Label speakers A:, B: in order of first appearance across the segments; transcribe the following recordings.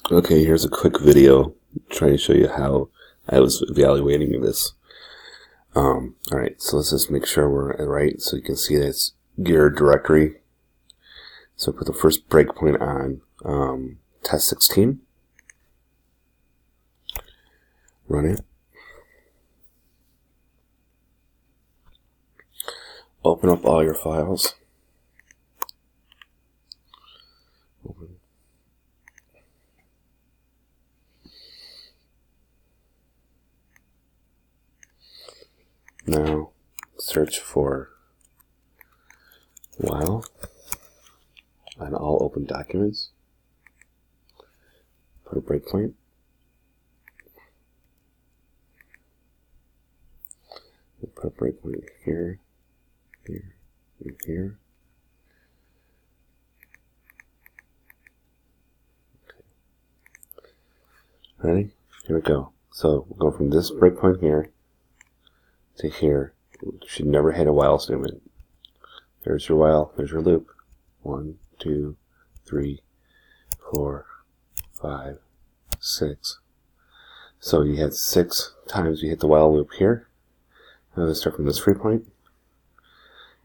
A: Okay, here's a quick video trying to show you how I was evaluating this. Alright, so let's just make sure we're right. So you can see that it's gear directory. So put the first breakpoint on test 16. Run it. Open up all your files. Open. Now search for while on all open documents. Put a breakpoint. Put a breakpoint here, here, and here. Okay. Ready? Here we go. So we'll go from this breakpoint here to here. You should never hit a while statement. There's your while, there's your loop. 1, 2, 3, 4, 5, 6. So you had 6 times you hit the while loop here. Now let's start from this free point.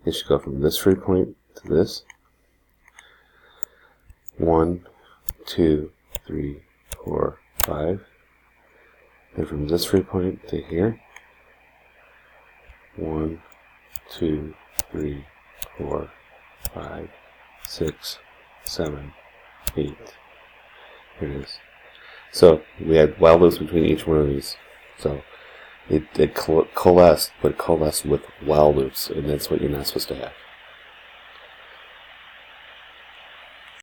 A: It should go from this free point to this. 1, 2, 3, 4, 5. And from this free point to here. 1, 2, 3, 4, 5, 6, 7, 8. Here it is. So we had while loops between each one of these. So it coalesced, but it coalesced with while loops, and that's what you're not supposed to have.